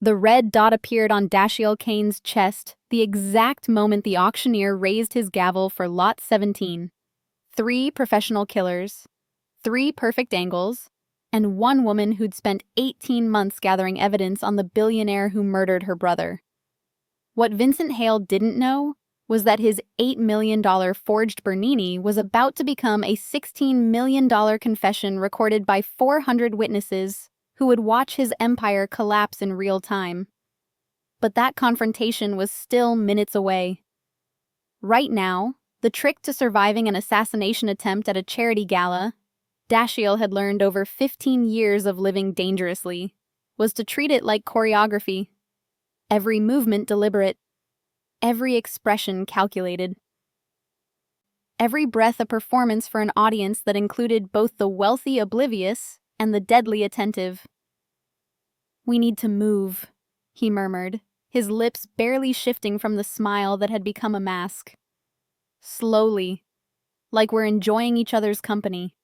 The red dot appeared on Dashiell Kane's chest the exact moment the auctioneer raised his gavel for Lot 17. 3 professional killers, 3 perfect angles, and 1 woman who'd spent 18 months gathering evidence on the billionaire who murdered her brother. What Vincent Hale didn't know was that his $8 million forged Bernini was about to become a $16 million confession recorded by 400 witnesses who would watch his empire collapse in real time. But that confrontation was still minutes away. Right now, the trick to surviving an assassination attempt at a charity gala, Dashiell had learned over 15 years of living dangerously, was to treat it like choreography. Every movement deliberate, every expression calculated. Every breath a performance for an audience that included both the wealthy oblivious and the deadly attentive. "We need to move," he murmured, his lips barely shifting from the smile that had become a mask. Slowly, like we're enjoying each other's company.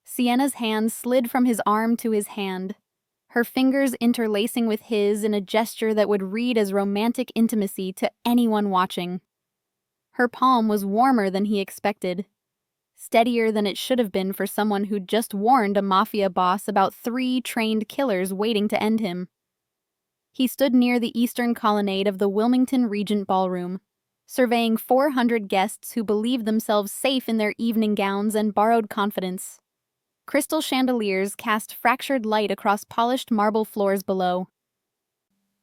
Sienna's hand slid from his arm to his hand, her fingers interlacing with his in a gesture that would read as romantic intimacy to anyone watching. Her palm was warmer than he expected, steadier than it should have been for someone who'd just warned a Mafia boss about 3 trained killers waiting to end him. He stood near the eastern colonnade of the Wilmington Regent Ballroom, surveying 400 guests who believed themselves safe in their evening gowns and borrowed confidence. Crystal chandeliers cast fractured light across polished marble floors below,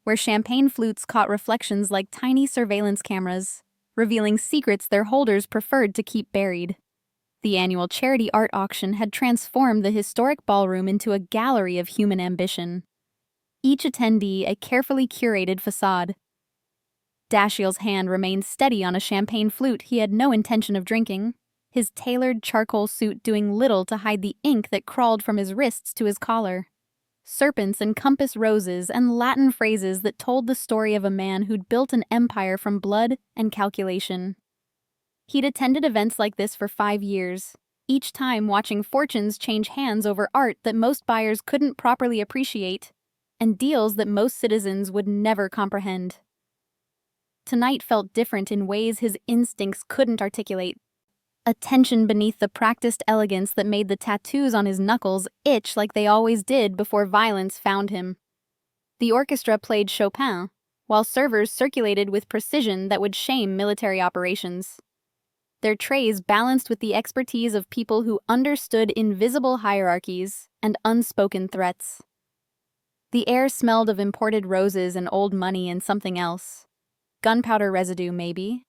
where champagne flutes caught reflections like tiny surveillance cameras, revealing secrets their holders preferred to keep buried. The annual charity art auction had transformed the historic ballroom into a gallery of human ambition. Each attendee a carefully curated facade. Dashiell's hand remained steady on a champagne flute he had no intention of drinking, his tailored charcoal suit doing little to hide the ink that crawled from his wrists to his collar. Serpents and compass roses and Latin phrases that told the story of a man who'd built an empire from blood and calculation. He'd attended events like this for 5 years, each time watching fortunes change hands over art that most buyers couldn't properly appreciate, and deals that most citizens would never comprehend. Tonight felt different in ways his instincts couldn't articulate. A tension beneath the practiced elegance that made the tattoos on his knuckles itch like they always did before violence found him. The orchestra played Chopin, while servers circulated with precision that would shame military operations. Their trays balanced with the expertise of people who understood invisible hierarchies and unspoken threats. The air smelled of imported roses and old money and something else. Gunpowder residue, maybe.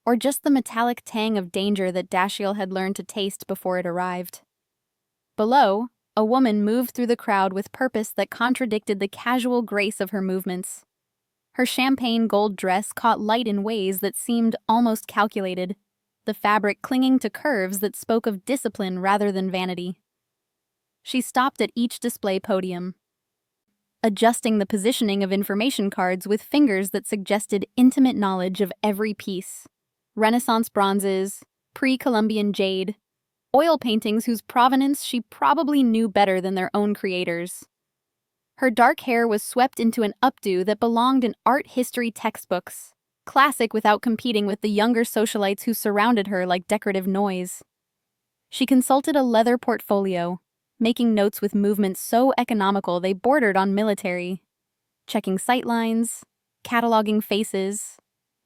Or just the metallic tang of danger that Dashiell had learned to taste before it arrived. Below, a woman moved through the crowd with purpose that contradicted the casual grace of her movements. Her champagne gold dress caught light in ways that seemed almost calculated, the fabric clinging to curves that spoke of discipline rather than vanity. She stopped at each display podium, adjusting the positioning of information cards with fingers that suggested intimate knowledge of every piece. Renaissance bronzes, pre-Columbian jade, oil paintings whose provenance she probably knew better than their own creators. Her dark hair was swept into an updo that belonged in art history textbooks, classic without competing with the younger socialites who surrounded her like decorative noise. She consulted a leather portfolio, making notes with movements so economical they bordered on military, checking sightlines, cataloging faces,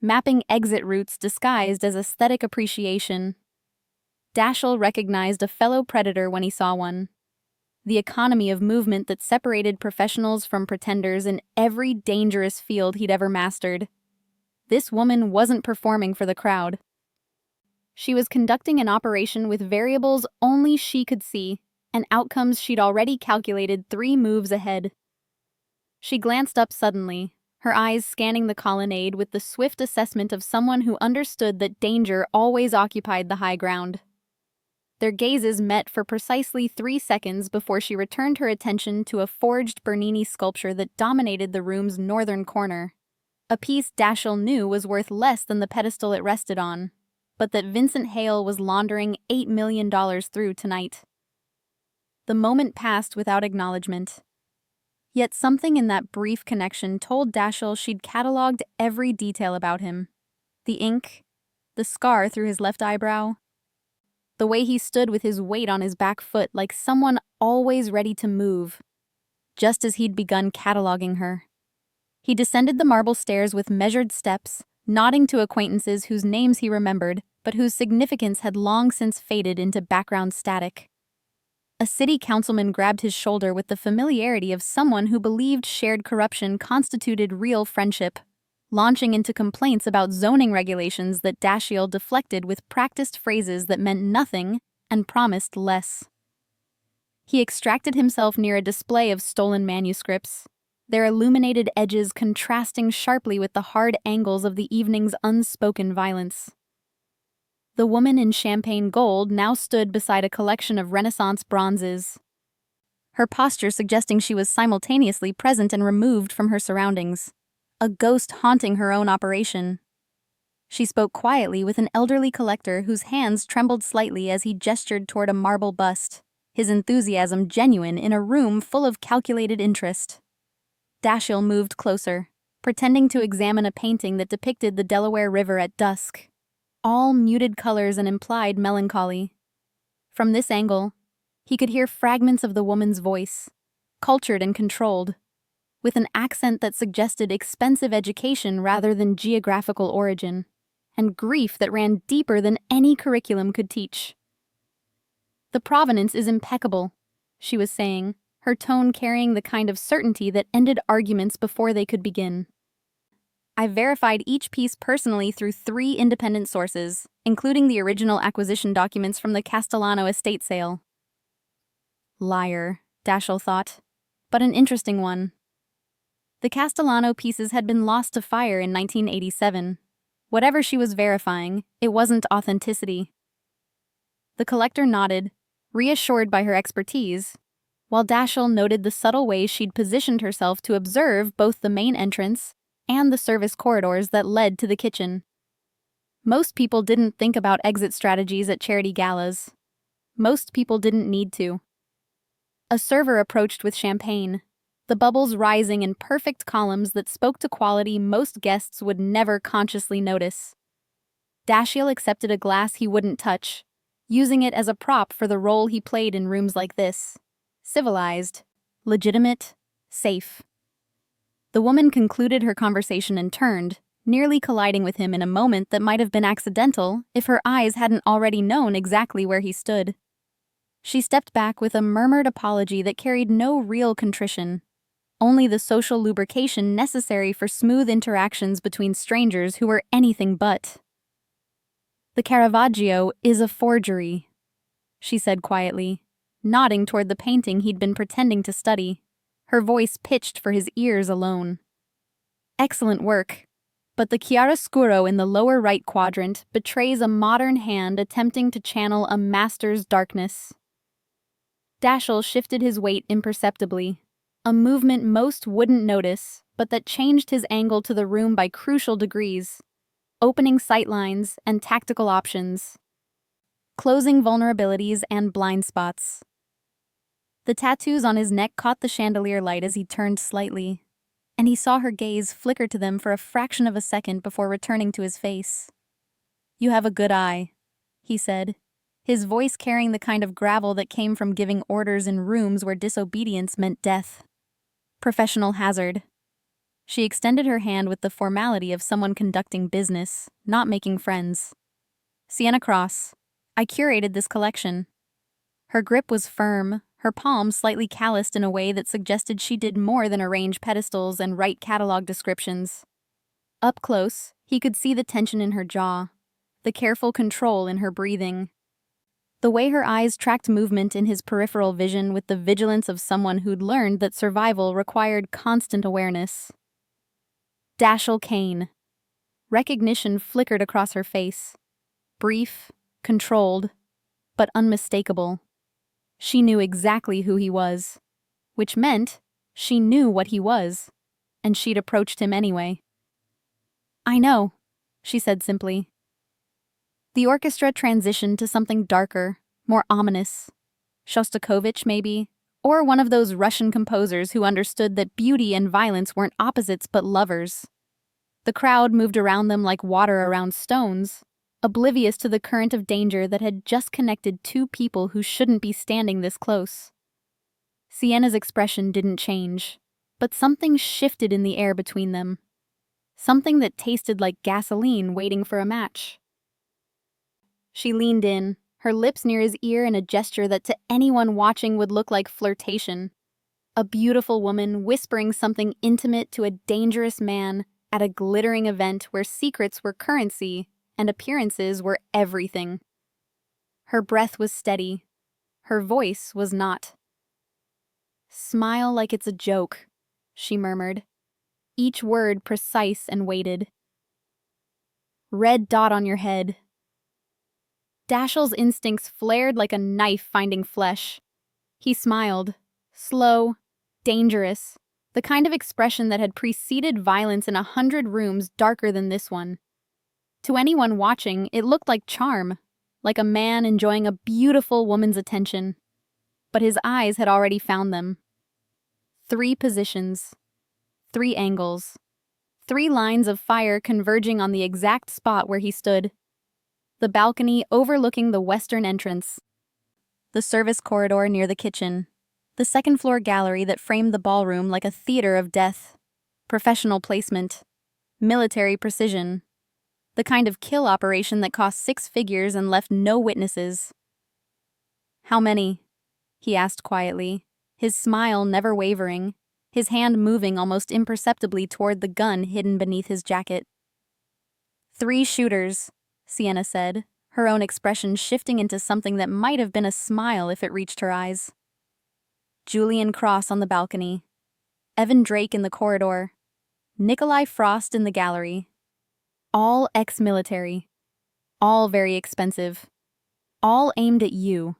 mapping exit routes disguised as aesthetic appreciation. Dashiell recognized a fellow predator when he saw one. The economy of movement that separated professionals from pretenders in every dangerous field he'd ever mastered. This woman wasn't performing for the crowd. She was conducting an operation with variables only she could see, and outcomes she'd already calculated 3 moves ahead. She glanced up suddenly, her eyes scanning the colonnade with the swift assessment of someone who understood that danger always occupied the high ground. Their gazes met for precisely 3 seconds before she returned her attention to a forged Bernini sculpture that dominated the room's northern corner. A piece Dashiell knew was worth less than the pedestal it rested on, but that Vincent Hale was laundering $8 million through tonight. The moment passed without acknowledgement. Yet something in that brief connection told Dashiell she'd cataloged every detail about him. The ink, the scar through his left eyebrow, the way he stood with his weight on his back foot like someone always ready to move, just as he'd begun cataloging her. He descended the marble stairs with measured steps, nodding to acquaintances whose names he remembered, but whose significance had long since faded into background static. A city councilman grabbed his shoulder with the familiarity of someone who believed shared corruption constituted real friendship, launching into complaints about zoning regulations that Dashiell deflected with practiced phrases that meant nothing and promised less. He extracted himself near a display of stolen manuscripts, their illuminated edges contrasting sharply with the hard angles of the evening's unspoken violence. The woman in champagne gold now stood beside a collection of Renaissance bronzes, her posture suggesting she was simultaneously present and removed from her surroundings, a ghost haunting her own operation. She spoke quietly with an elderly collector whose hands trembled slightly as he gestured toward a marble bust, his enthusiasm genuine in a room full of calculated interest. Dashiell moved closer, pretending to examine a painting that depicted the Delaware River at dusk, all muted colors and implied melancholy. From this angle, he could hear fragments of the woman's voice, cultured and controlled, with an accent that suggested expensive education rather than geographical origin, and grief that ran deeper than any curriculum could teach. "The provenance is impeccable," she was saying, her tone carrying the kind of certainty that ended arguments before they could begin. "I verified each piece personally through 3 independent sources, including the original acquisition documents from the Castellano estate sale." Liar, Dashiell thought, but an interesting one. The Castellano pieces had been lost to fire in 1987. Whatever she was verifying, it wasn't authenticity. The collector nodded, reassured by her expertise, while Dashiell noted the subtle ways she'd positioned herself to observe both the main entrance and the service corridors that led to the kitchen. Most people didn't think about exit strategies at charity galas. Most people didn't need to. A server approached with champagne, the bubbles rising in perfect columns that spoke to quality most guests would never consciously notice. Dashiell accepted a glass he wouldn't touch, using it as a prop for the role he played in rooms like this: civilized, legitimate, safe. The woman concluded her conversation and turned, nearly colliding with him in a moment that might have been accidental if her eyes hadn't already known exactly where he stood. She stepped back with a murmured apology that carried no real contrition, only the social lubrication necessary for smooth interactions between strangers who were anything but. "The Caravaggio is a forgery," she said quietly, nodding toward the painting he'd been pretending to study, her voice pitched for his ears alone. "Excellent work, but the chiaroscuro in the lower right quadrant betrays a modern hand attempting to channel a master's darkness." Dashiell shifted his weight imperceptibly, a movement most wouldn't notice, but that changed his angle to the room by crucial degrees, opening sightlines and tactical options, closing vulnerabilities and blind spots. The tattoos on his neck caught the chandelier light as he turned slightly, and he saw her gaze flicker to them for a fraction of a second before returning to his face. "You have a good eye," he said, his voice carrying the kind of gravel that came from giving orders in rooms where disobedience meant death. "Professional hazard." She extended her hand with the formality of someone conducting business, not making friends. "Sienna Cross. I curated this collection." Her grip was firm, her palms slightly calloused in a way that suggested she did more than arrange pedestals and write catalog descriptions. Up close, he could see the tension in her jaw, the careful control in her breathing, the way her eyes tracked movement in his peripheral vision with the vigilance of someone who'd learned that survival required constant awareness. Dashiell Kane. Recognition flickered across her face. Brief, controlled, but unmistakable. She knew exactly who he was, which meant she knew what he was, and she'd approached him anyway. "I know," she said simply. The orchestra transitioned to something darker, more ominous. Shostakovich, maybe, Or one of those Russian composers who understood that beauty and violence weren't opposites but lovers. The crowd moved around them like water around stones, oblivious to the current of danger that had just connected two people who shouldn't be standing this close. Sienna's expression didn't change, but something shifted in the air between them. Something that tasted like gasoline waiting for a match. She leaned in, her lips near his ear in a gesture that to anyone watching would look like flirtation. A beautiful woman whispering something intimate to a dangerous man at a glittering event where secrets were currency and appearances were everything. Her breath was steady. Her voice was not. "Smile like it's a joke," she murmured, each word precise and weighted. "Red dot on your head." Dashiell's instincts flared like a knife finding flesh. He smiled, slow, dangerous, the kind of expression that had preceded violence in 100 rooms darker than this one. To anyone watching, it looked like charm, like a man enjoying a beautiful woman's attention. But his eyes had already found them. 3 positions, 3 angles, 3 lines of fire converging on the exact spot where he stood. The balcony overlooking the western entrance, the service corridor near the kitchen, the second-floor gallery that framed the ballroom like a theater of death. Professional placement, military precision, the kind of kill operation that cost 6 figures and left no witnesses. "How many?" he asked quietly, his smile never wavering, his hand moving almost imperceptibly toward the gun hidden beneath his jacket. "3 shooters," Sienna said, her own expression shifting into something that might have been a smile if it reached her eyes. Julian Cross on the balcony, Evan Drake in the corridor, Nikolai Frost in the gallery. All ex-military, all very expensive, all aimed at you.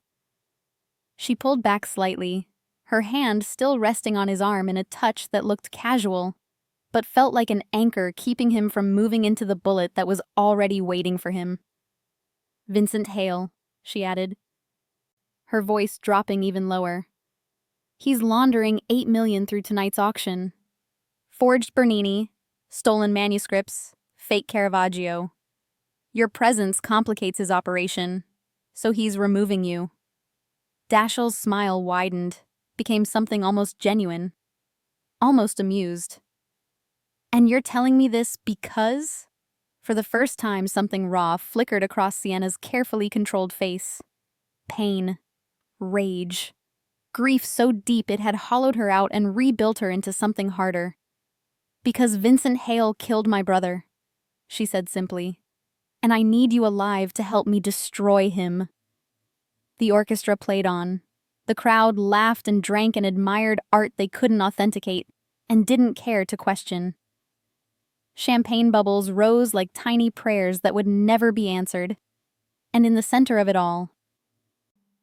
She pulled back slightly, her hand still resting on his arm in a touch that looked casual, but felt like an anchor keeping him from moving into the bullet that was already waiting for him. "Vincent Hale," she added, her voice dropping even lower. "He's laundering $8 million through tonight's auction. Forged Bernini, stolen manuscripts, fake Caravaggio. Your presence complicates his operation, so he's removing you." Dashiell's smile widened, became something almost genuine, almost amused. "And you're telling me this because?" For the first time, something raw flickered across Sienna's carefully controlled face. Pain. Rage. Grief so deep it had hollowed her out and rebuilt her into something harder. "Because Vincent Hale killed my brother," she said simply. "And I need you alive to help me destroy him." The orchestra played on. The crowd laughed and drank and admired art they couldn't authenticate and didn't care to question. Champagne bubbles rose like tiny prayers that would never be answered. And in the center of it all,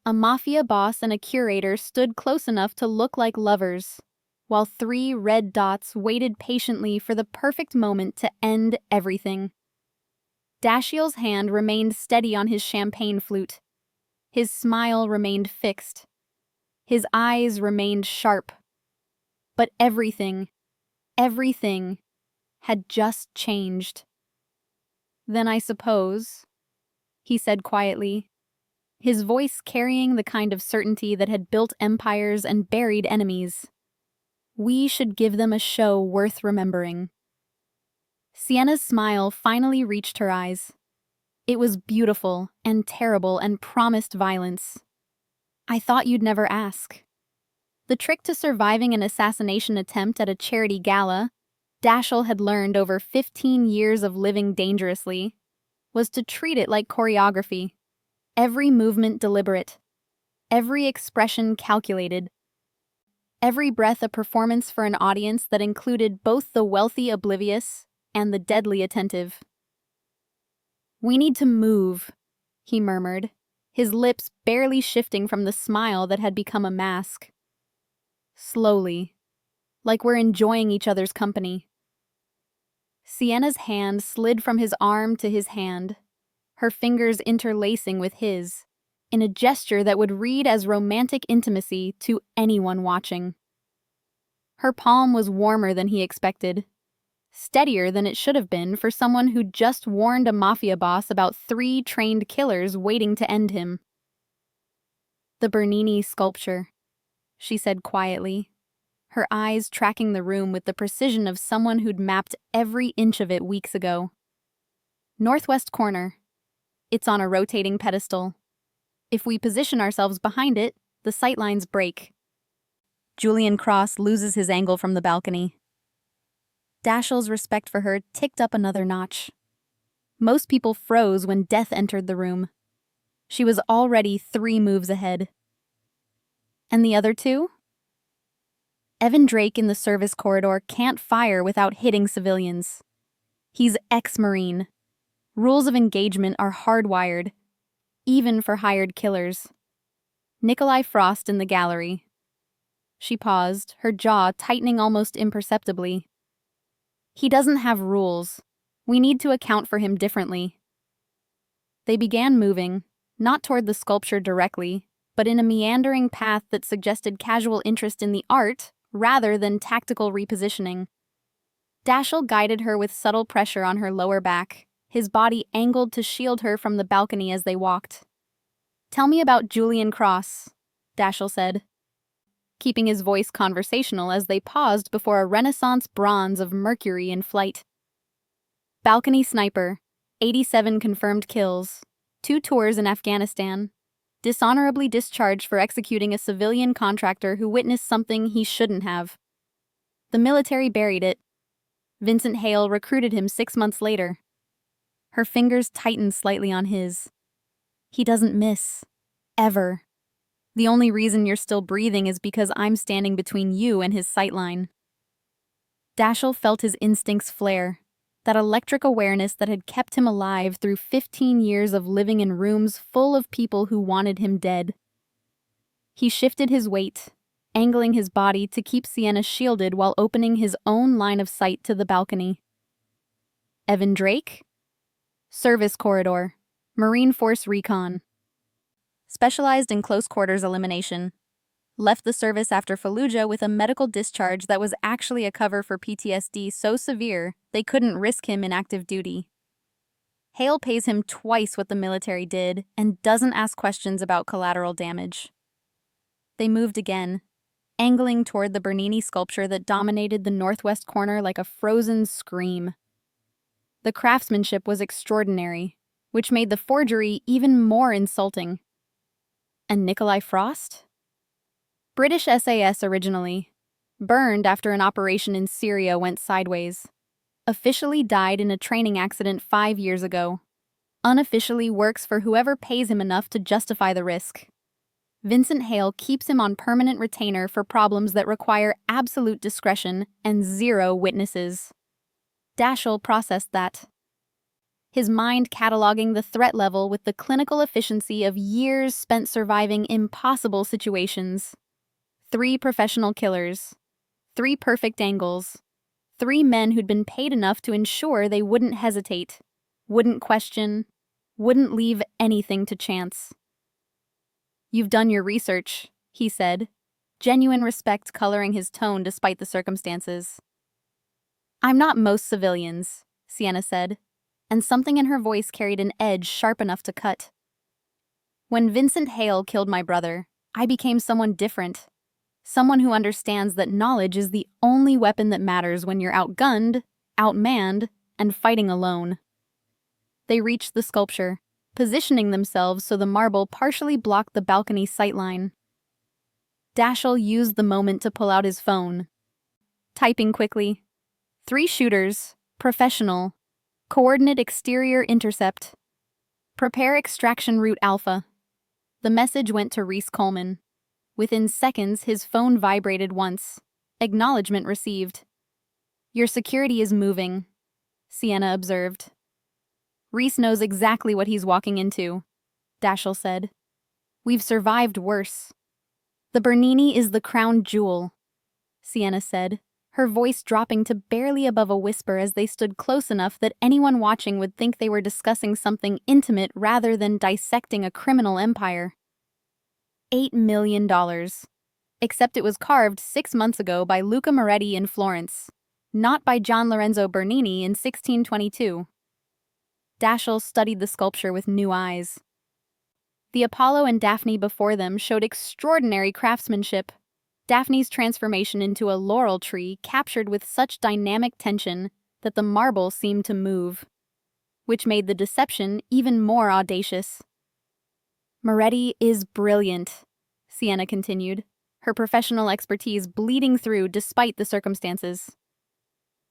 a mafia boss and a curator stood close enough to look like lovers, while 3 red dots waited patiently for the perfect moment to end everything. Dashiell's hand remained steady on his champagne flute. His smile remained fixed. His eyes remained sharp. But everything had just changed. "Then I suppose," he said quietly, his voice carrying the kind of certainty that had built empires and buried enemies, "we should give them a show worth remembering." Sienna's smile finally reached her eyes. It was beautiful and terrible and promised violence. "I thought you'd never ask." The trick to surviving an assassination attempt at a charity gala, Dashiell had learned over 15 years of living dangerously, was to treat it like choreography. Every movement deliberate, every expression calculated, every breath a performance for an audience that included both the wealthy oblivious and the deadly attentive. "We need to move," he murmured, his lips barely shifting from the smile that had become a mask. "Slowly, like we're enjoying each other's company." Sienna's hand slid from his arm to his hand, her fingers interlacing with his, in a gesture that would read as romantic intimacy to anyone watching. Her palm was warmer than he expected, steadier than it should have been for someone who'd just warned a mafia boss about 3 trained killers waiting to end him. "The Bernini sculpture," she said quietly, her eyes tracking the room with the precision of someone who'd mapped every inch of it weeks ago. "Northwest corner. It's on a rotating pedestal. If we position ourselves behind it, the sightlines break." Julian Cross loses his angle from the balcony. Dashiell's respect for her ticked up another notch. Most people froze when death entered the room. She was already 3 moves ahead. And the other 2? Evan Drake in the service corridor can't fire without hitting civilians. He's ex-Marine. Rules of engagement are hardwired, even for hired killers. Nikolai Frost in the gallery. She paused, her jaw tightening almost imperceptibly. "He doesn't have rules. We need to account for him differently." They began moving, not toward the sculpture directly, but in a meandering path that suggested casual interest in the art rather than tactical repositioning. Dashiell guided her with subtle pressure on her lower back, his body angled to shield her from the balcony as they walked. "Tell me about Julian Cross," Dashiell said, keeping his voice conversational as they paused before a Renaissance bronze of Mercury in flight. "Balcony sniper, 87 confirmed kills, 2 tours in Afghanistan, dishonorably discharged for executing a civilian contractor who witnessed something he shouldn't have. The military buried it. Vincent Hale recruited him 6 months later." Her fingers tightened slightly on his. "He doesn't miss. Ever. The only reason you're still breathing is because I'm standing between you and his sightline." Dashiell felt his instincts flare, that electric awareness that had kept him alive through 15 years of living in rooms full of people who wanted him dead. He shifted his weight, angling his body to keep Sienna shielded while opening his own line of sight to the balcony. "Evan Drake? Service corridor, Marine Force Recon. Specialized in close-quarters elimination. Left the service after Fallujah with a medical discharge that was actually a cover for PTSD so severe they couldn't risk him in active duty. Hale pays him twice what the military did and doesn't ask questions about collateral damage." They moved again, angling toward the Bernini sculpture that dominated the northwest corner like a frozen scream. The craftsmanship was extraordinary, which made the forgery even more insulting. And Nikolai Frost? British SAS originally. Burned after an operation in Syria went sideways. Officially died in a training accident 5 years ago. Unofficially works for whoever pays him enough to justify the risk. Vincent Hale keeps him on permanent retainer for problems that require absolute discretion and 0 witnesses. Dashiell processed that, his mind cataloging the threat level with the clinical efficiency of years spent surviving impossible situations. 3 professional killers, 3 perfect angles, 3 men who'd been paid enough to ensure they wouldn't hesitate, wouldn't question, wouldn't leave anything to chance. "You've done your research," he said, genuine respect coloring his tone despite the circumstances. "I'm not most civilians," Sienna said, and something in her voice carried an edge sharp enough to cut. "When Vincent Hale killed my brother, I became someone different. Someone who understands that knowledge is the only weapon that matters when you're outgunned, outmanned, and fighting alone." They reached the sculpture, positioning themselves so the marble partially blocked the balcony sightline. Dashiell used the moment to pull out his phone. Typing quickly. 3 shooters, professional. Coordinate exterior intercept. Prepare extraction route Alpha. The message went to Reese Coleman. Within seconds, his phone vibrated once. Acknowledgement received. "Your security is moving," Sienna observed. "Reese knows exactly what he's walking into," Dashiell said. "We've survived worse." "The Bernini is the crown jewel," Sienna said, her voice dropping to barely above a whisper as they stood close enough that anyone watching would think they were discussing something intimate rather than dissecting a criminal empire. $8 million. Except it was carved 6 months ago by Luca Moretti in Florence, not by Gian Lorenzo Bernini in 1622. Dashiell studied the sculpture with new eyes. The Apollo and Daphne before them showed extraordinary craftsmanship. Daphne's transformation into a laurel tree captured with such dynamic tension that the marble seemed to move, which made the deception even more audacious. Moretti is brilliant, Sienna continued, her professional expertise bleeding through despite the circumstances.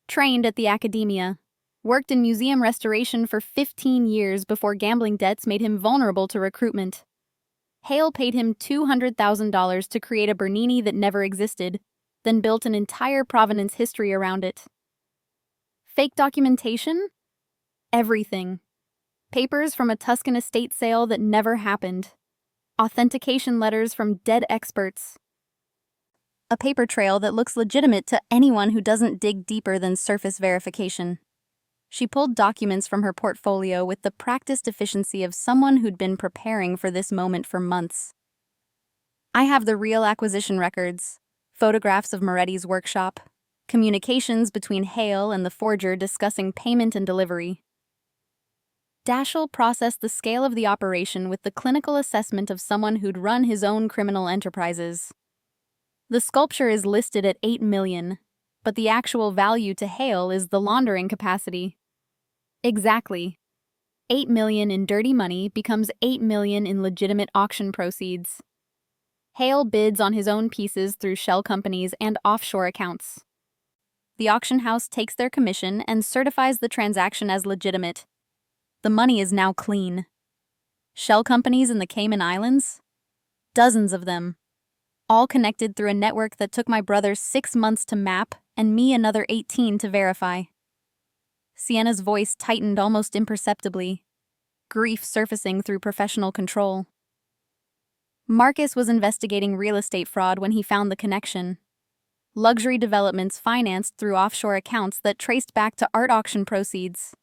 Trained at the Accademia, worked in museum restoration for 15 years before gambling debts made him vulnerable to recruitment. Hale paid him $200,000 to create a Bernini that never existed, then built an entire provenance history around it. Fake documentation? Everything. Papers from a Tuscan estate sale that never happened. Authentication letters from dead experts. A paper trail that looks legitimate to anyone who doesn't dig deeper than surface verification. She pulled documents from her portfolio with the practiced efficiency of someone who'd been preparing for this moment for months. I have the real acquisition records, photographs of Moretti's workshop, communications between Hale and the forger discussing payment and delivery. Dashiell processed the scale of the operation with the clinical assessment of someone who'd run his own criminal enterprises. The sculpture is listed at $8 million, but the actual value to Hale is the laundering capacity. Exactly. $8 million in dirty money becomes $8 million in legitimate auction proceeds. Hale bids on his own pieces through shell companies and offshore accounts. The auction house takes their commission and certifies the transaction as legitimate. The money is now clean. Shell companies in the Cayman Islands? Dozens of them. All connected through a network that took my brother 6 months to map and me another 18 to verify. Sienna's voice tightened almost imperceptibly, grief surfacing through professional control. Marcus was investigating real estate fraud when he found the connection. Luxury developments financed through offshore accounts that traced back to art auction proceeds.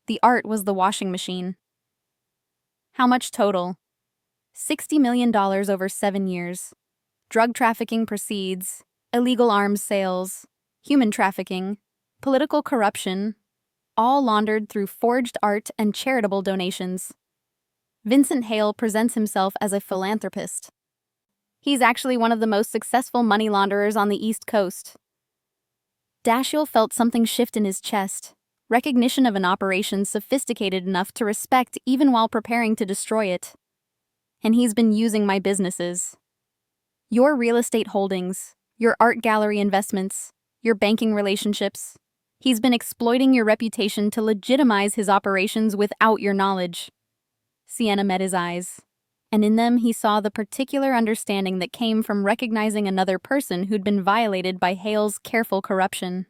The art was the washing machine. How much total? $60 million over 7 years. Drug trafficking proceeds, illegal arms sales, human trafficking, political corruption, all laundered through forged art and charitable donations. Vincent Hale presents himself as a philanthropist. He's actually one of the most successful money launderers on the East Coast. Dashiell felt something shift in his chest, recognition of an operation sophisticated enough to respect even while preparing to destroy it. And he's been using my businesses. Your real estate holdings, your art gallery investments, your banking relationships. He's been exploiting your reputation to legitimize his operations without your knowledge. Sienna met his eyes, and in them he saw the particular understanding that came from recognizing another person who'd been violated by Hale's careful corruption.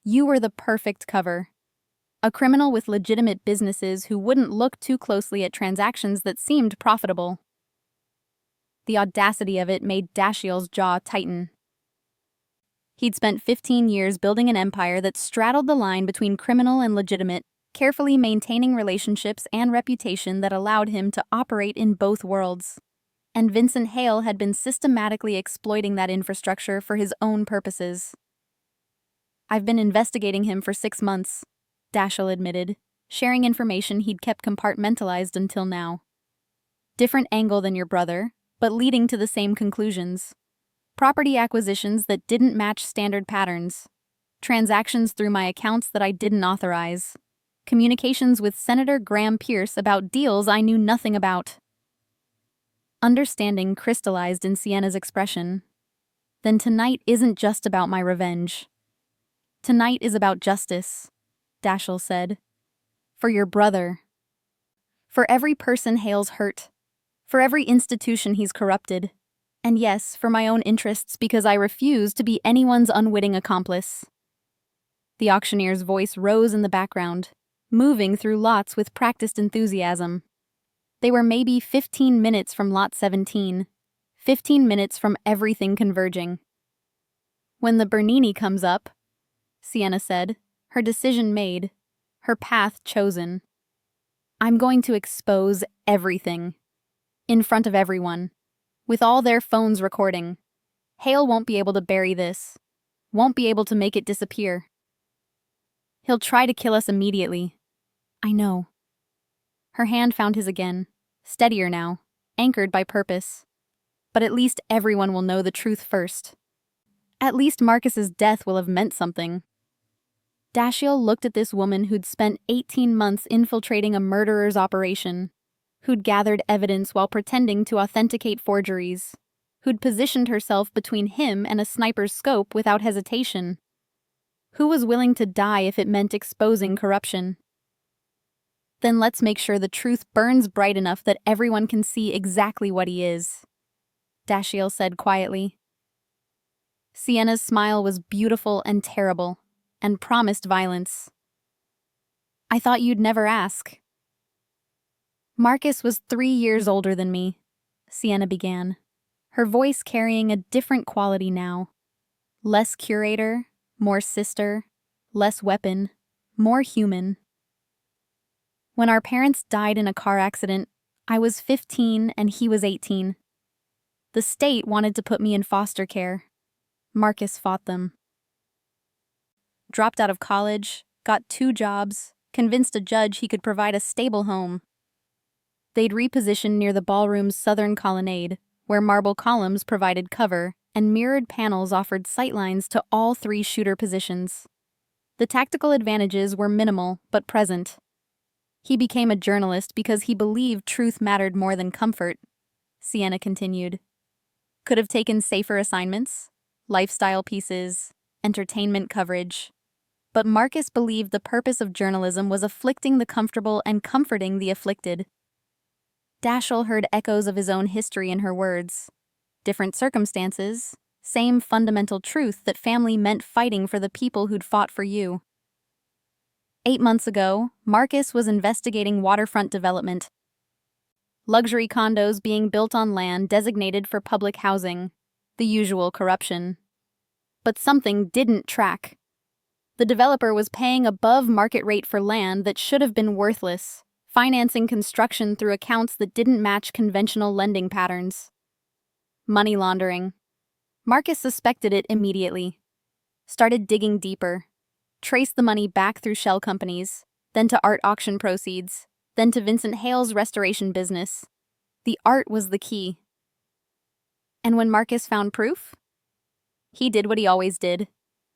You were the perfect cover. A criminal with legitimate businesses who wouldn't look too closely at transactions that seemed profitable. The audacity of it made Dashiell's jaw tighten. He'd spent 15 years building an empire that straddled the line between criminal and legitimate, carefully maintaining relationships and reputation that allowed him to operate in both worlds. And Vincent Hale had been systematically exploiting that infrastructure for his own purposes. I've been investigating him for 6 months, Dashiell admitted, sharing information he'd kept compartmentalized until now. Different angle than your brother, but leading to the same conclusions. Property acquisitions that didn't match standard patterns. Transactions through my accounts that I didn't authorize. Communications with Senator Graham Pierce about deals I knew nothing about. Understanding crystallized in Sienna's expression. Then tonight isn't just about my revenge. Tonight is about justice, Dashiell said. For your brother. For every person Hale's hurt. For every institution he's corrupted. And yes, for my own interests because I refuse to be anyone's unwitting accomplice. The auctioneer's voice rose in the background, moving through lots with practiced enthusiasm. They were maybe 15 minutes from lot 17, 15 minutes from everything converging. When the Bernini comes up, Sienna said, her decision made, her path chosen. I'm going to expose everything. In front of everyone. with all their phones recording. Hale won't be able to bury this, won't be able to make it disappear. He'll try to kill us immediately. I know. Her hand found his again, steadier now, anchored by purpose. But at least everyone will know the truth first. At least Marcus's death will have meant something. Dashiell looked at this woman who'd spent 18 months infiltrating a murderer's operation, who'd gathered evidence while pretending to authenticate forgeries, who'd positioned herself between him and a sniper's scope without hesitation, who was willing to die if it meant exposing corruption. Then let's make sure the truth burns bright enough that everyone can see exactly what he is, Dashiell said quietly. Sienna's smile was beautiful and terrible, and promised violence. I thought you'd never ask. Marcus was 3 years older than me, Sienna began, her voice carrying a different quality now. Less curator, more sister, less weapon, more human. When our parents died in a car accident, I was 15 and he was 18. The state wanted to put me in foster care. Marcus fought them. Dropped out of college, got 2 jobs, convinced a judge he could provide a stable home. They'd repositioned near the ballroom's southern colonnade, where marble columns provided cover and mirrored panels offered sightlines to all 3 shooter positions. The tactical advantages were minimal but present. He became a journalist because he believed truth mattered more than comfort, Sienna continued. Could have taken safer assignments, lifestyle pieces, entertainment coverage. But Marcus believed the purpose of journalism was afflicting the comfortable and comforting the afflicted. Dashiell heard echoes of his own history in her words. Different circumstances, same fundamental truth that family meant fighting for the people who'd fought for you. 8 months ago, Marcus was investigating waterfront development. Luxury condos being built on land designated for public housing. The usual corruption. But something didn't track. The developer was paying above market rate for land that should have been worthless, financing construction through accounts that didn't match conventional lending patterns. Money laundering. Marcus suspected it immediately. Started digging deeper. Traced the money back through shell companies, then to art auction proceeds, then to Vincent Hale's restoration business. The art was the key. And when Marcus found proof? He did what he always did.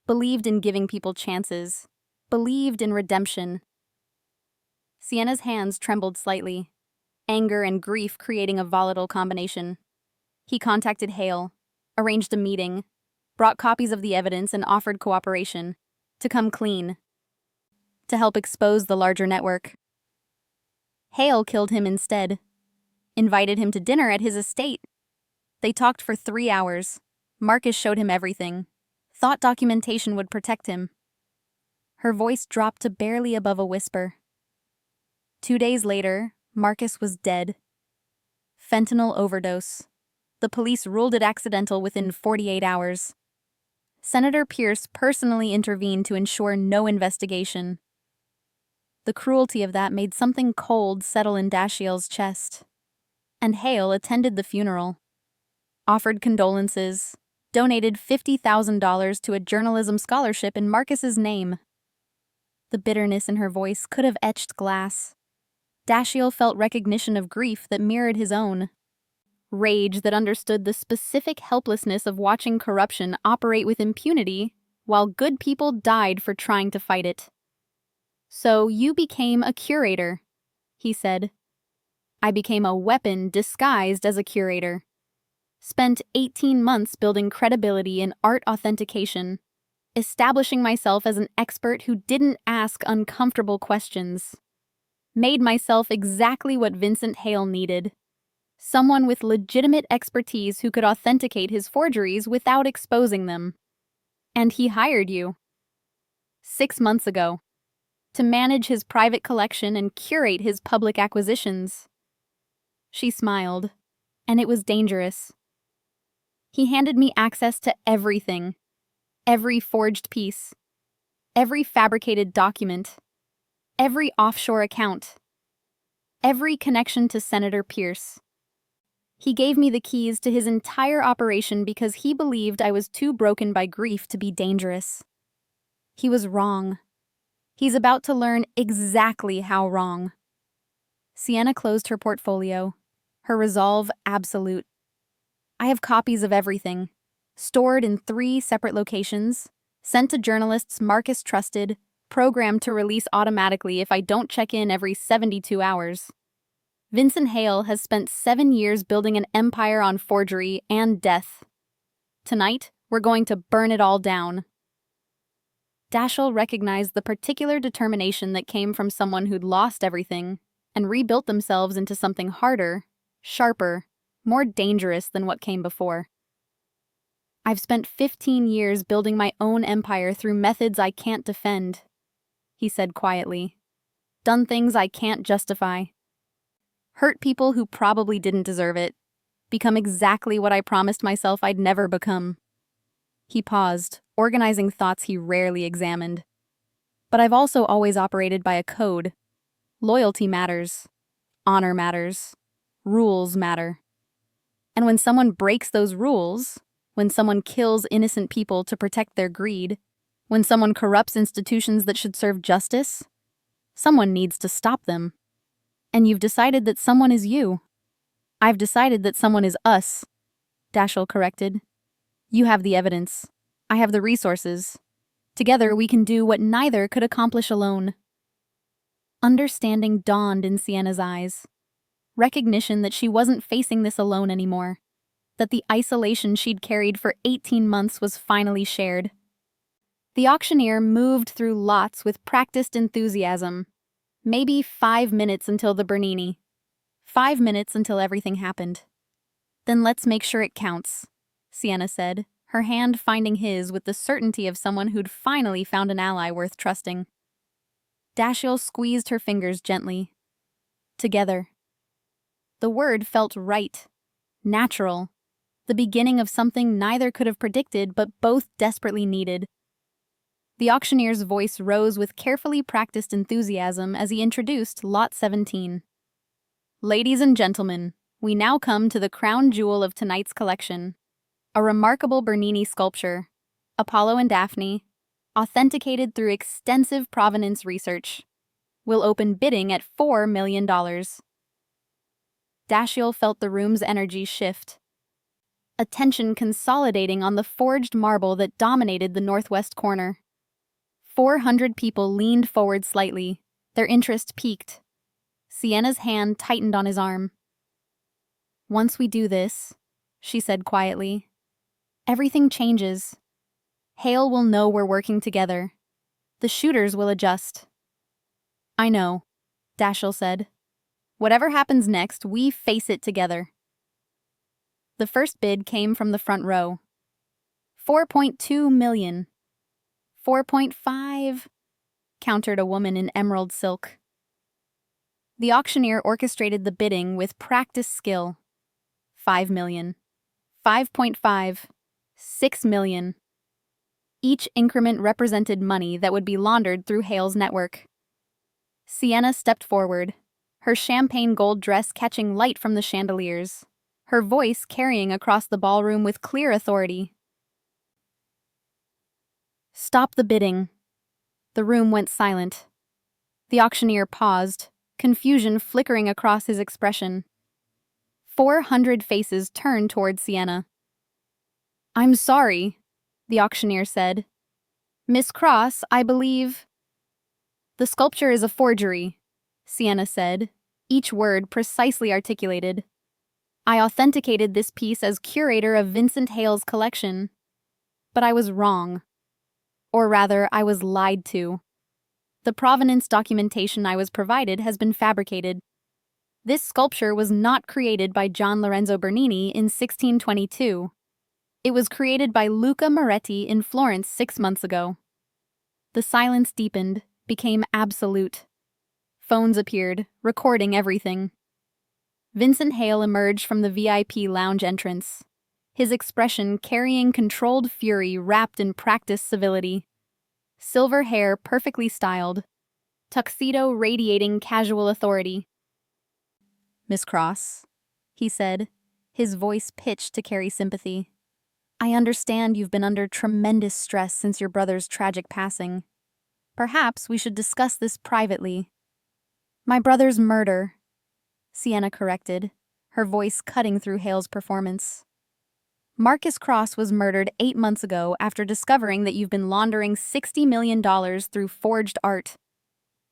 Believed in giving people chances. Believed in redemption. Sienna's hands trembled slightly, anger and grief creating a volatile combination. He contacted Hale, arranged a meeting, brought copies of the evidence and offered cooperation, to come clean, to help expose the larger network. Hale killed him instead, invited him to dinner at his estate. They talked for 3 hours. Marcus showed him everything. Thought documentation would protect him. Her voice dropped to barely above a whisper. 2 days later, Marcus was dead. Fentanyl overdose. The police ruled it accidental within 48 hours. Senator Pierce personally intervened to ensure no investigation. The cruelty of that made something cold settle in Dashiell's chest. And Hale attended the funeral. Offered condolences, donated $50,000 to a journalism scholarship in Marcus's name. The bitterness in her voice could have etched glass. Dashiell felt recognition of grief that mirrored his own. Rage that understood the specific helplessness of watching corruption operate with impunity while good people died for trying to fight it. So you became a curator, he said. I became a weapon disguised as a curator. Spent 18 months building credibility in art authentication, establishing myself as an expert who didn't ask uncomfortable questions. Made myself exactly what Vincent Hale needed. Someone with legitimate expertise who could authenticate his forgeries without exposing them. And he hired you. 6 months ago. To manage his private collection and curate his public acquisitions. She smiled, and it was dangerous. He handed me access to everything. Every forged piece. Every fabricated document. Every offshore account. Every connection to Senator Pierce. He gave me the keys to his entire operation because he believed I was too broken by grief to be dangerous. He was wrong. He's about to learn exactly how wrong. Sienna closed her portfolio, her resolve absolute. I have copies of everything, stored in 3 separate locations, sent to journalists Marcus trusted, programmed to release automatically if I don't check in every 72 hours. Vincent Hale has spent 7 years building an empire on forgery and death. Tonight, we're going to burn it all down. Dashiell recognized the particular determination that came from someone who'd lost everything and rebuilt themselves into something harder, sharper, more dangerous than what came before. I've spent 15 years building my own empire through methods I can't defend, he said quietly. Done things I can't justify. Hurt people who probably didn't deserve it. Become exactly what I promised myself I'd never become. He paused, organizing thoughts he rarely examined. But I've also always operated by a code. Loyalty matters. Honor matters. Rules matter. And when someone breaks those rules, when someone kills innocent people to protect their greed, when someone corrupts institutions that should serve justice, someone needs to stop them. And you've decided that someone is you. I've decided that someone is us, Dashiell corrected. You have the evidence. I have the resources. Together we can do what neither could accomplish alone. Understanding dawned in Sienna's eyes. Recognition that she wasn't facing this alone anymore. That the isolation she'd carried for 18 months was finally shared. The auctioneer moved through lots with practiced enthusiasm. Maybe 5 minutes until the Bernini. 5 minutes until everything happened. Then let's make sure it counts, Sienna said, her hand finding his with the certainty of someone who'd finally found an ally worth trusting. Dashiell squeezed her fingers gently. Together. The word felt right. Natural. The beginning of something neither could have predicted but both desperately needed. The auctioneer's voice rose with carefully practiced enthusiasm as he introduced Lot 17. Ladies and gentlemen, we now come to the crown jewel of tonight's collection. A remarkable Bernini sculpture, Apollo and Daphne, authenticated through extensive provenance research. Will open bidding at $4 million. Dashiell felt the room's energy shift. Attention consolidating on the forged marble that dominated the northwest corner. 400 people leaned forward slightly, their interest piqued. Sienna's hand tightened on his arm. Once we do this, she said quietly, everything changes. Hale will know we're working together. The shooters will adjust. I know, Dashiell said. Whatever happens next, we face it together. The first bid came from the front row. 4.2 million. 4.5, countered a woman in emerald silk. The auctioneer orchestrated the bidding with practiced skill. 5 million. 5.5. 6 million. Each increment represented money that would be laundered through Hale's network. Sienna stepped forward, her champagne gold dress catching light from the chandeliers, her voice carrying across the ballroom with clear authority. Stop the bidding. The room went silent. The auctioneer paused, confusion flickering across his expression. 400 faces turned toward Sienna. I'm sorry, the auctioneer said. Miss Cross, I believe... The sculpture is a forgery, Sienna said, each word precisely articulated. I authenticated this piece as curator of Vincent Hale's collection. But I was wrong. Or rather, I was lied to. The provenance documentation I was provided has been fabricated. This sculpture was not created by Gian Lorenzo Bernini in 1622. It was created by Luca Moretti in Florence 6 months ago. The silence deepened, became absolute. Phones appeared, recording everything. Vincent Hale emerged from the VIP lounge entrance, his expression carrying controlled fury wrapped in practiced civility. Silver hair perfectly styled, tuxedo radiating casual authority. Miss Cross, he said, his voice pitched to carry sympathy. I understand you've been under tremendous stress since your brother's tragic passing. Perhaps we should discuss this privately. My brother's murder, Sienna corrected, her voice cutting through Hale's performance. Marcus Cross was murdered 8 months ago after discovering that you've been laundering $60 million through forged art.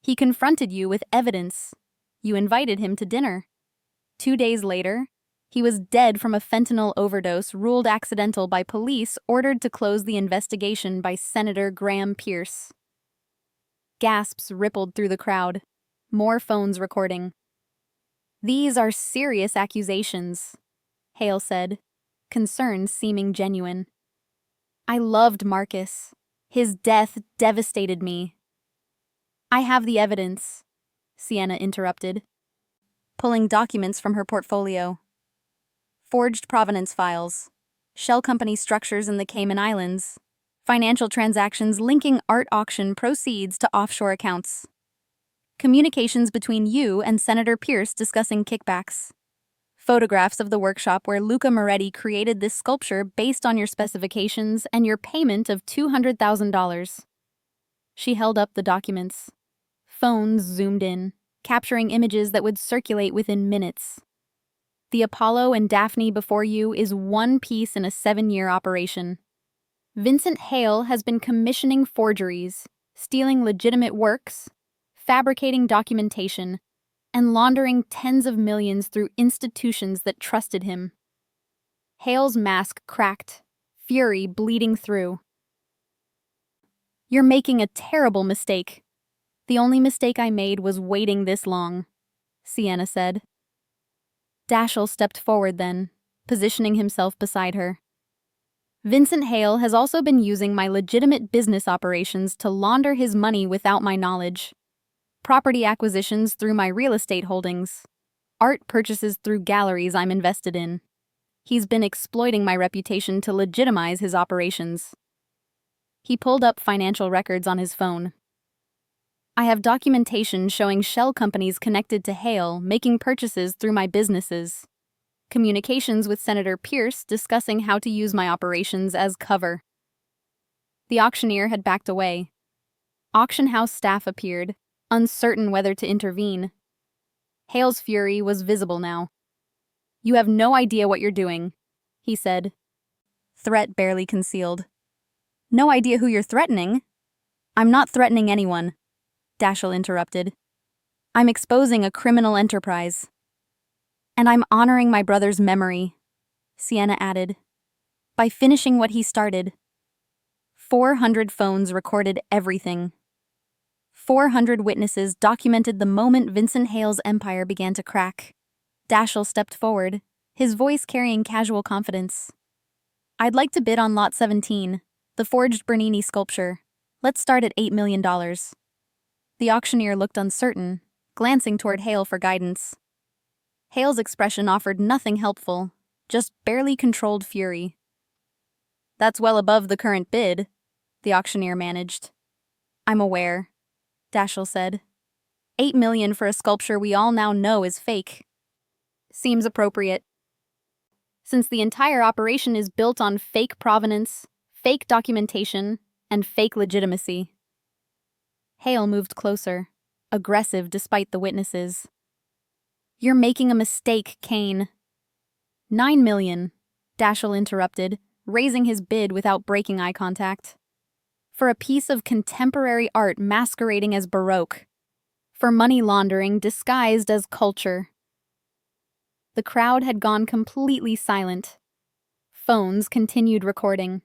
He confronted you with evidence. You invited him to dinner. 2 days later, he was dead from a fentanyl overdose ruled accidental by police ordered to close the investigation by Senator Graham Pierce. Gasps rippled through the crowd. More phones recording. These are serious accusations, Hale said, concerns seeming genuine. I loved Marcus. His death devastated me. I have the evidence, Sienna interrupted, pulling documents from her portfolio. Forged provenance files, shell company structures in the Cayman Islands, financial transactions linking art auction proceeds to offshore accounts, communications between you and Senator Pierce discussing kickbacks, photographs of the workshop where Luca Moretti created this sculpture based on your specifications and your payment of $200,000. She held up the documents. Phones zoomed in, capturing images that would circulate within minutes. The Apollo and Daphne before you is one piece in a 7-year operation. Vincent Hale has been commissioning forgeries, stealing legitimate works, fabricating documentation, and laundering tens of millions through institutions that trusted him. Hale's mask cracked, fury bleeding through. You're making a terrible mistake. The only mistake I made was waiting this long, Sienna said. Dashiell stepped forward then, positioning himself beside her. Vincent Hale has also been using my legitimate business operations to launder his money without my knowledge. Property acquisitions through my real estate holdings. Art purchases through galleries I'm invested in. He's been exploiting my reputation to legitimize his operations. He pulled up financial records on his phone. I have documentation showing shell companies connected to Hale making purchases through my businesses. Communications with Senator Pierce discussing how to use my operations as cover. The auctioneer had backed away. Auction house staff appeared, uncertain whether to intervene. Hale's fury was visible now. You have no idea what you're doing, he said. Threat barely concealed. No idea who you're threatening? I'm not threatening anyone, Dashiell interrupted. I'm exposing a criminal enterprise. And I'm honoring my brother's memory, Sienna added, by finishing what he started. 400 phones recorded everything. 400 witnesses documented the moment Vincent Hale's empire began to crack. Dashiell stepped forward, his voice carrying casual confidence. I'd like to bid on Lot 17, the forged Bernini sculpture. Let's start at $8 million. The auctioneer looked uncertain, glancing toward Hale for guidance. Hale's expression offered nothing helpful, just barely controlled fury. That's well above the current bid, the auctioneer managed. I'm aware, Dashiell said. $8 million for a sculpture we all now know is fake. Seems appropriate. Since the entire operation is built on fake provenance, fake documentation, and fake legitimacy. Hale moved closer, aggressive despite the witnesses. You're making a mistake, Kane. $9 million, Dashiell interrupted, raising his bid without breaking eye contact. For a piece of contemporary art masquerading as Baroque. For money laundering disguised as culture. The crowd had gone completely silent. Phones continued recording.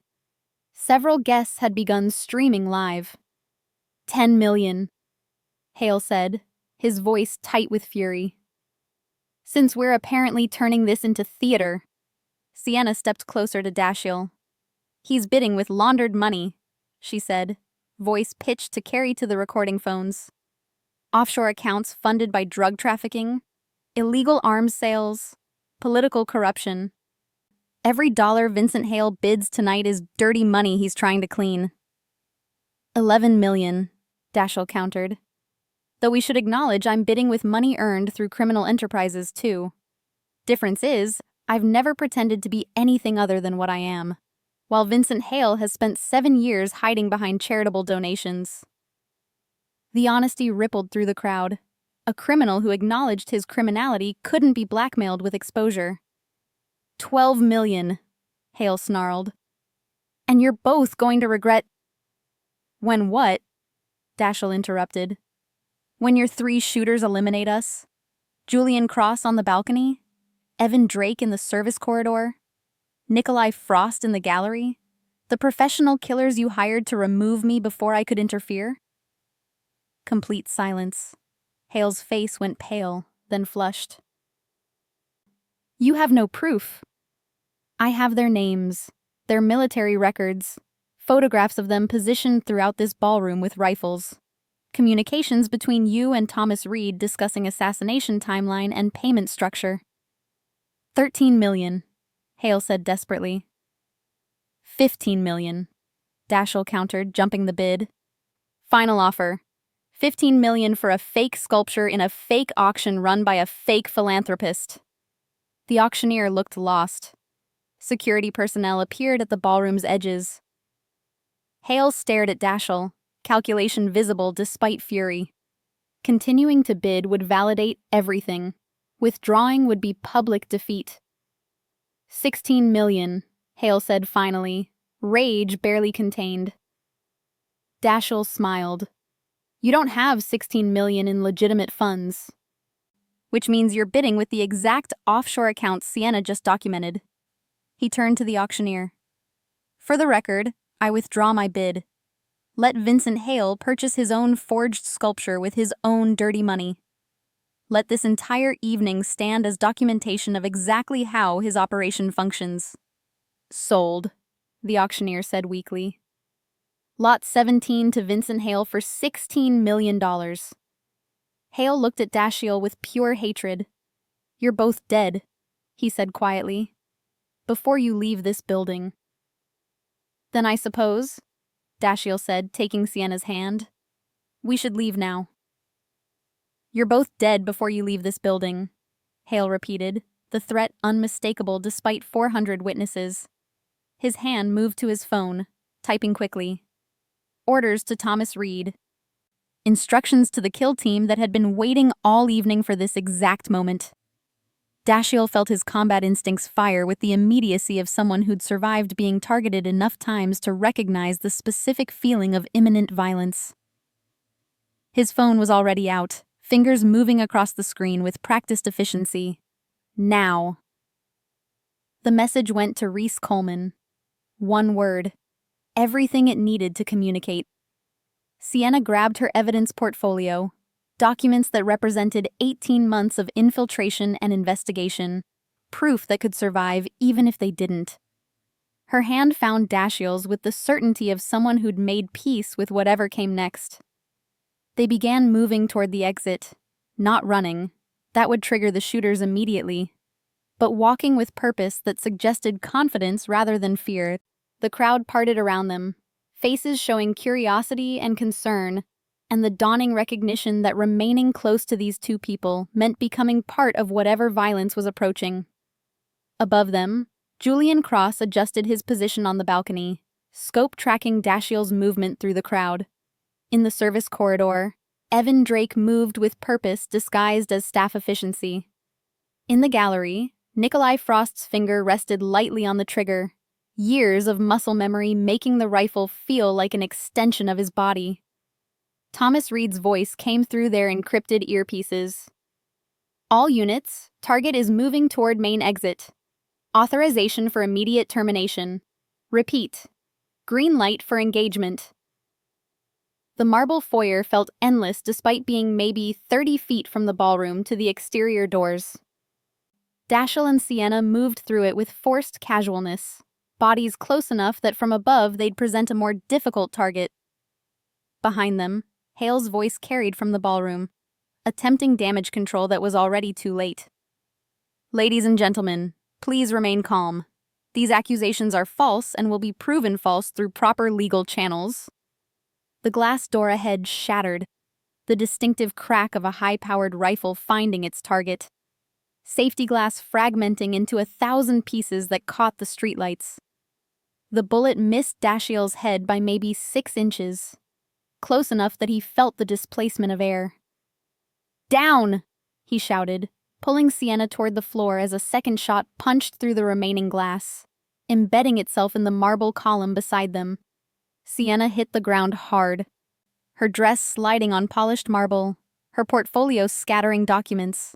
Several guests had begun streaming live. $10 million, Hale said, his voice tight with fury. Since we're apparently turning this into theater, Sienna stepped closer to Dashiell. He's bidding with laundered money, she said, voice pitched to carry to the recording phones. Offshore accounts funded by drug trafficking, illegal arms sales, political corruption. Every dollar Vincent Hale bids tonight is dirty money he's trying to clean. $11 million, Dashiell countered. Though we should acknowledge I'm bidding with money earned through criminal enterprises too. Difference is, I've never pretended to be anything other than what I am, while Vincent Hale has spent 7 years hiding behind charitable donations. The honesty rippled through the crowd. A criminal who acknowledged his criminality couldn't be blackmailed with exposure. 12 million, Hale snarled. And you're both going to regret— When what? Dashiell interrupted. When your 3 shooters eliminate us? Julian Cross on the balcony? Evan Drake in the service corridor? Nikolai Frost in the gallery? The professional killers you hired to remove me before I could interfere? Complete silence. Hale's face went pale, then flushed. You have no proof. I have their names, their military records, photographs of them positioned throughout this ballroom with rifles, communications between you and Thomas Reed discussing assassination timeline and payment structure. 13 million, Hale said desperately. 15 million, Dashiell countered, jumping the bid. Final offer. 15 million for a fake sculpture in a fake auction run by a fake philanthropist. The auctioneer looked lost. Security personnel appeared at the ballroom's edges. Hale stared at Dashiell, calculation visible despite fury. Continuing to bid would validate everything. Withdrawing would be public defeat. 16 million, Hale said finally, rage barely contained. Dashiell smiled. You don't have 16 million in legitimate funds. Which means you're bidding with the exact offshore accounts Sienna just documented. He turned to the auctioneer. For the record, I withdraw my bid. Let Vincent Hale purchase his own forged sculpture with his own dirty money. Let this entire evening stand as documentation of exactly how his operation functions. Sold, the auctioneer said weakly. Lot 17 to Vincent Hale for $16 million. Hale looked at Dashiell with pure hatred. You're both dead, he said quietly, before you leave this building. Then I suppose, Dashiell said, taking Sienna's hand, we should leave now. You're both dead before you leave this building, Hale repeated, the threat unmistakable despite 400 witnesses. His hand moved to his phone, typing quickly. Orders to Thomas Reed. Instructions to the kill team that had been waiting all evening for this exact moment. Dashiell felt his combat instincts fire with the immediacy of someone who'd survived being targeted enough times to recognize the specific feeling of imminent violence. His phone was already out, fingers moving across the screen with practiced efficiency. Now. The message went to Reese Coleman. One word. Everything it needed to communicate. Sienna grabbed her evidence portfolio, documents that represented 18 months of infiltration and investigation, proof that could survive even if they didn't. Her hand found Dashiell's with the certainty of someone who'd made peace with whatever came next. They began moving toward the exit, not running. That would trigger the shooters immediately. But walking with purpose that suggested confidence rather than fear. The crowd parted around them, faces showing curiosity and concern, and the dawning recognition that remaining close to these 2 people meant becoming part of whatever violence was approaching. Above them, Julian Cross adjusted his position on the balcony, scope tracking Dashiell's movement through the crowd. In the service corridor, Evan Drake moved with purpose disguised as staff efficiency. In the gallery, Nikolai Frost's finger rested lightly on the trigger, years of muscle memory making the rifle feel like an extension of his body. Thomas Reed's voice came through their encrypted earpieces. All units, target is moving toward main exit. Authorization for immediate termination. Repeat. Green light for engagement. The marble foyer felt endless despite being maybe 30 feet from the ballroom to the exterior doors. Dashiell and Sienna moved through it with forced casualness, bodies close enough that from above they'd present a more difficult target. Behind them, Hale's voice carried from the ballroom, attempting damage control that was already too late. Ladies and gentlemen, please remain calm. These accusations are false and will be proven false through proper legal channels. The glass door ahead shattered, the distinctive crack of a high-powered rifle finding its target. safety glass fragmenting into 1,000 pieces that caught the streetlights. The bullet missed Dashiell's head by maybe 6 inches, close enough that he felt the displacement of air. "Down!" he shouted, pulling Sienna toward the floor as a second shot punched through the remaining glass, embedding itself in the marble column beside them. Sienna hit the ground hard, her dress sliding on polished marble, her portfolio scattering documents.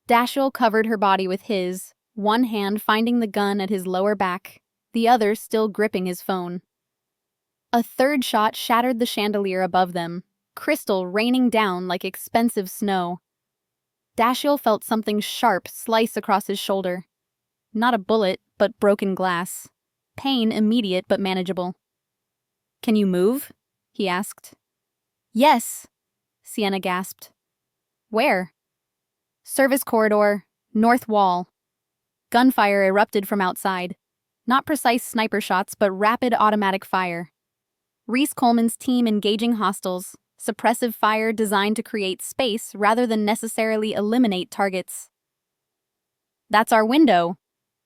Dashiell covered her body with his, one hand finding the gun at his lower back, the other still gripping his phone. A third shot shattered the chandelier above them, crystal raining down like expensive snow. Dashiell felt something sharp slice across his shoulder. Not a bullet, but broken glass. Pain immediate but manageable. "Can you move?" he asked. "Yes," Sienna gasped. "Where?" "Service corridor, north wall." Gunfire erupted from outside. Not precise sniper shots, but rapid automatic fire. Reese Coleman's team engaging hostiles, suppressive fire designed to create space rather than necessarily eliminate targets. "That's our window,"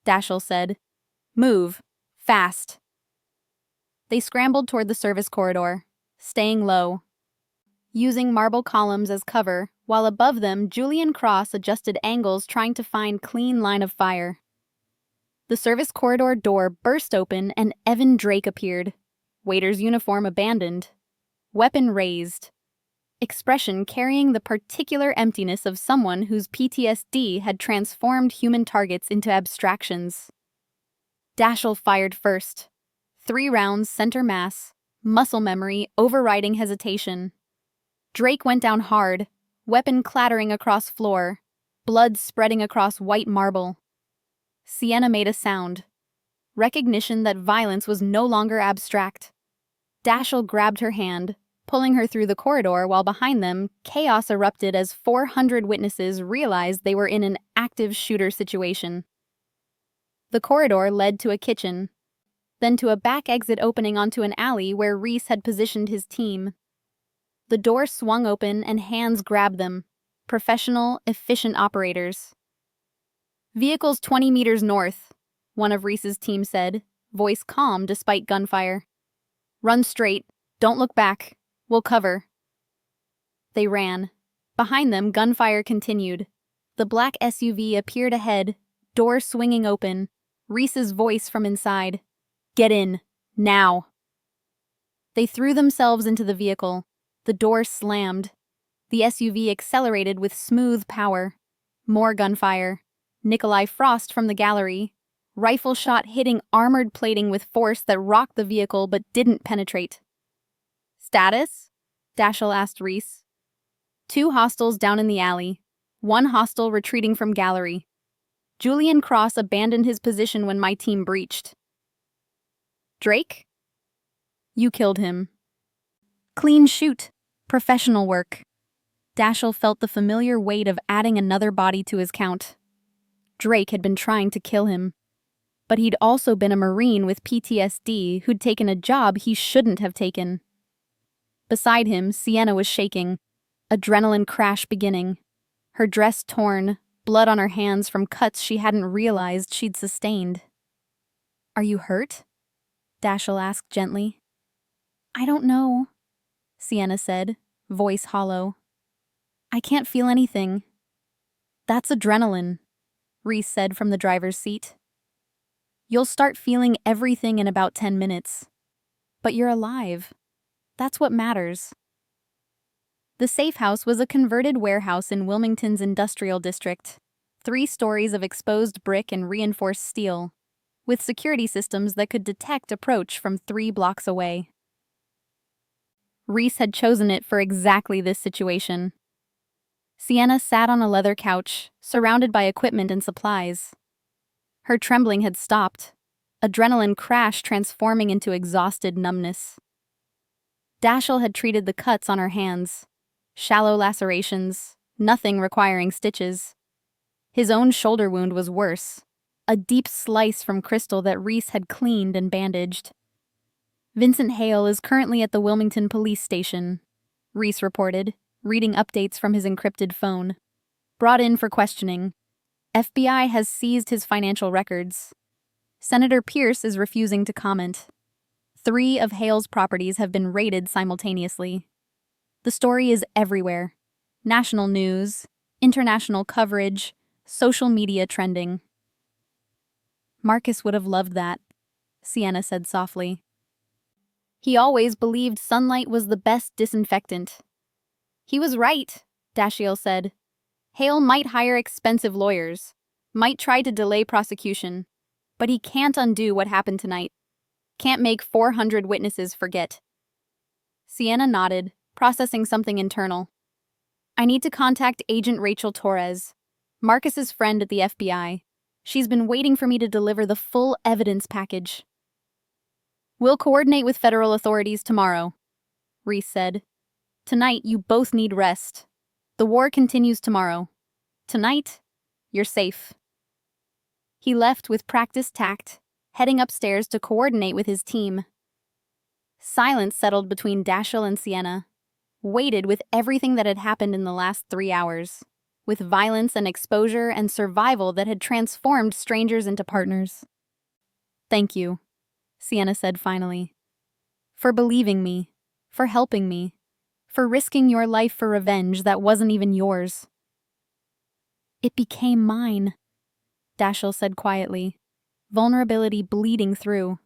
Dashiell said. "Move. Fast." They scrambled toward the service corridor, staying low, using marble columns as cover, while above them Julian Cross adjusted angles trying to find clean line of fire. The service corridor door burst open and Evan Drake appeared, waiter's uniform abandoned, weapon raised, expression carrying the particular emptiness of someone whose PTSD had transformed human targets into abstractions. Dashiell fired first. 3 rounds center mass, muscle memory overriding hesitation. Drake went down hard, weapon clattering across floor, blood spreading across white marble. Sienna made a sound. Recognition that violence was no longer abstract. Dashiell grabbed her hand, pulling her through the corridor while behind them, chaos erupted as 400 witnesses realized they were in an active shooter situation. The corridor led to a kitchen, then to a back exit opening onto an alley where Reese had positioned his team. The door swung open and hands grabbed them, professional, efficient operators. "Vehicles 20 meters north," one of Reese's team said, voice calm despite gunfire. "Run straight. Don't look back. We'll cover." They ran. Behind them, gunfire continued. The black SUV appeared ahead, door swinging open, Reese's voice from inside. "Get in. Now." They threw themselves into the vehicle. The door slammed. The SUV accelerated with smooth power. More gunfire. Nikolai Frost from the gallery. Rifle shot hitting armored plating with force that rocked the vehicle but didn't penetrate. "Status?" Dashiell asked Reese. 2 hostiles down in the alley. 1 hostile retreating from gallery. Julian Cross abandoned his position when my team breached. "Drake?" "You killed him." "Clean shoot. Professional work." Dashiell felt the familiar weight of adding another body to his count. Drake had been trying to kill him. But he'd also been a Marine with PTSD who'd taken a job he shouldn't have taken. Beside him, Sienna was shaking, adrenaline crash beginning. Her dress torn, blood on her hands from cuts she hadn't realized she'd sustained. "Are you hurt?" Dashiell asked gently. "I don't know," Sienna said, voice hollow. "I can't feel anything." "That's adrenaline," Reese said from the driver's seat. "You'll start feeling everything in about 10 minutes. But you're alive. That's what matters." The safe house was a converted warehouse in Wilmington's industrial district. 3 stories of exposed brick and reinforced steel, with security systems that could detect approach from 3 blocks away. Reese had chosen it for exactly this situation. Sienna sat on a leather couch, surrounded by equipment and supplies. Her trembling had stopped, adrenaline crash transforming into exhausted numbness. Dashiell had treated the cuts on her hands, shallow lacerations, nothing requiring stitches. His own shoulder wound was worse, a deep slice from crystal that Reese had cleaned and bandaged. "Vincent Hale is currently at the Wilmington police station," Reese reported, reading updates from his encrypted phone. "Brought in for questioning. FBI has seized his financial records. Senator Pierce is refusing to comment. 3 of Hale's properties have been raided simultaneously. The story is everywhere. National news, international coverage, social media trending. Marcus would have loved that, Sienna said softly. He always believed sunlight was the best disinfectant. He was right, Dashiell said. Hale might hire expensive lawyers, might try to delay prosecution, but he can't undo what happened tonight. Can't make 400 witnesses forget. Sienna nodded, processing something internal. I need to contact Agent Rachel Torres, Marcus's friend at the FBI. She's been waiting for me to deliver the full evidence package. We'll coordinate with federal authorities tomorrow, Reese said. Tonight, you both need rest. The war continues tomorrow. Tonight, you're safe. He left with practiced tact, heading upstairs to coordinate with his team. Silence settled between Dashiell and Sienna, weighted with everything that had happened in the last 3 hours, with violence and exposure and survival that had transformed strangers into partners. Thank you, Sienna said finally, for believing me, for helping me, for risking your life for revenge that wasn't even yours. It became mine, Dashiell said quietly, vulnerability bleeding through.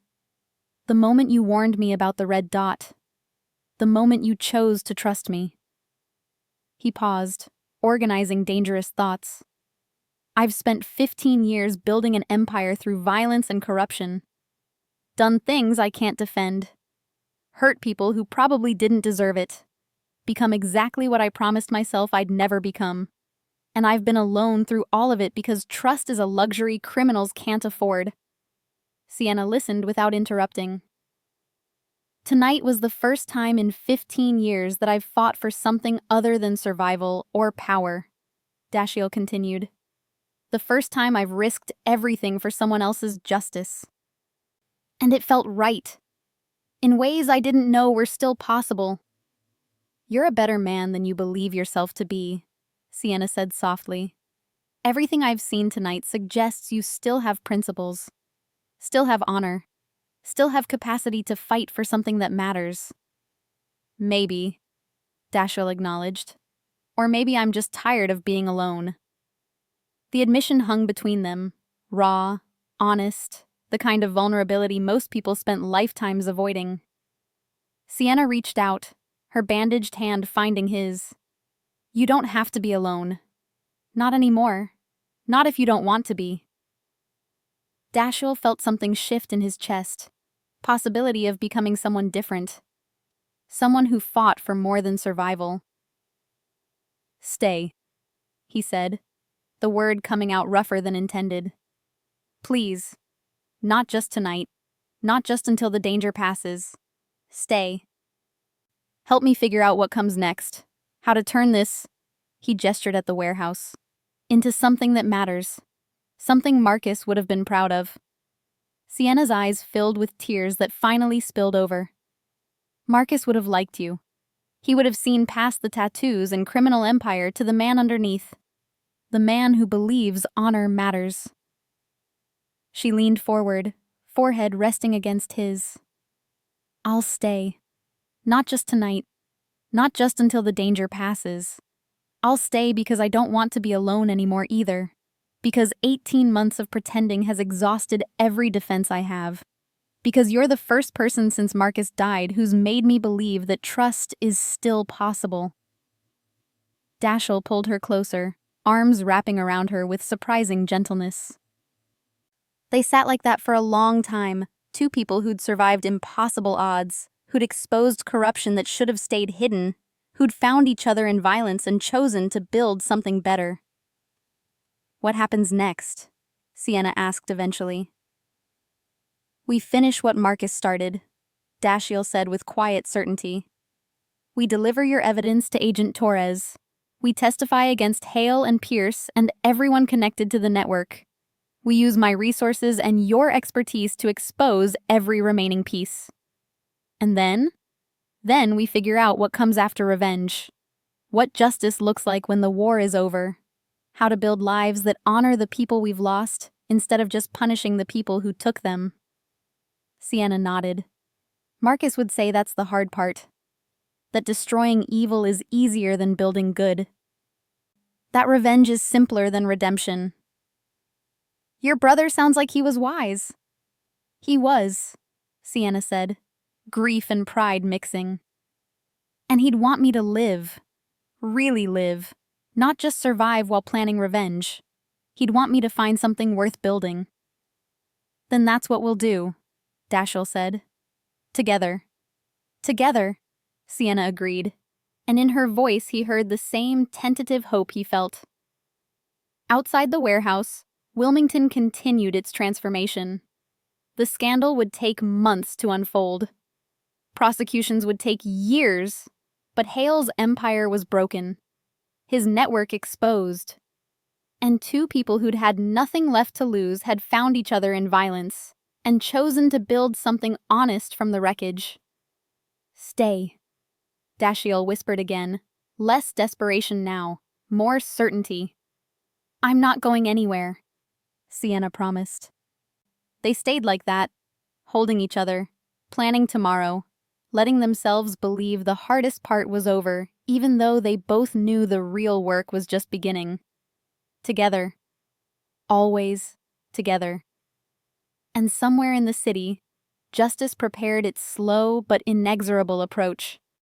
The moment you warned me about the red dot. The moment you chose to trust me. He paused, organizing dangerous thoughts. I've spent 15 years building an empire through violence and corruption. Done things I can't defend. Hurt people who probably didn't deserve it. Become exactly what I promised myself I'd never become. And I've been alone through all of it because trust is a luxury criminals can't afford. Sienna listened without interrupting. Tonight was the first time in 15 years that I've fought for something other than survival or power, Dashiell continued. The first time I've risked everything for someone else's justice. And it felt right. In ways I didn't know were still possible. You're a better man than you believe yourself to be, Sienna said softly. Everything I've seen tonight suggests you still have principles, still have honor, still have capacity to fight for something that matters. Maybe, Dashiell acknowledged. Or maybe I'm just tired of being alone. The admission hung between them, raw, honest, the kind of vulnerability most people spent lifetimes avoiding. Sienna reached out, her bandaged hand finding his. You don't have to be alone. Not anymore. Not if you don't want to be. Dashiell felt something shift in his chest. Possibility of becoming someone different. Someone who fought for more than survival. Stay, he said, the word coming out rougher than intended. Please. Not just tonight. Not just until the danger passes. Stay. Help me figure out what comes next. How to turn this, he gestured at the warehouse, into something that matters. Something Marcus would have been proud of. Sienna's eyes filled with tears that finally spilled over. Marcus would have liked you. He would have seen past the tattoos and criminal empire to the man underneath. The man who believes honor matters. She leaned forward, forehead resting against his. I'll stay. Not just tonight. Not just until the danger passes. I'll stay because I don't want to be alone anymore either. Because 18 months of pretending has exhausted every defense I have. Because you're the first person since Marcus died who's made me believe that trust is still possible. Dashiell pulled her closer, arms wrapping around her with surprising gentleness. They sat like that for a long time, 2 people who'd survived impossible odds, who'd exposed corruption that should have stayed hidden, who'd found each other in violence and chosen to build something better. What happens next? Sienna asked eventually. We finish what Marcus started, Dashiell said with quiet certainty. We deliver your evidence to Agent Torres. We testify against Hale and Pierce and everyone connected to the network. We use my resources and your expertise to expose every remaining piece. And then we figure out what comes after revenge. What justice looks like when the war is over. how to build lives that honor the people we've lost instead of just punishing the people who took them. Sienna nodded. Marcus would say that's the hard part. That destroying evil is easier than building good. That revenge is simpler than redemption. Your brother sounds like he was wise. He was, Sienna said, grief and pride mixing. And he'd want me to live. Really live. Not just survive while planning revenge. He'd want me to find something worth building. Then that's what we'll do, Dashiell said. Together. Together, Sienna agreed, and in her voice he heard the same tentative hope he felt. Outside the warehouse, Wilmington continued its transformation. The scandal would take months to unfold. Prosecutions would take years, but Hale's empire was broken, his network exposed. And two people who'd had nothing left to lose had found each other in violence and chosen to build something honest from the wreckage. Stay, Dashiell whispered again, less desperation now, more certainty. I'm not going anywhere, Sienna promised. They stayed like that, holding each other, planning tomorrow, letting themselves believe the hardest part was over, even though they both knew the real work was just beginning. Together. Always together. And somewhere in the city, justice prepared its slow but inexorable approach.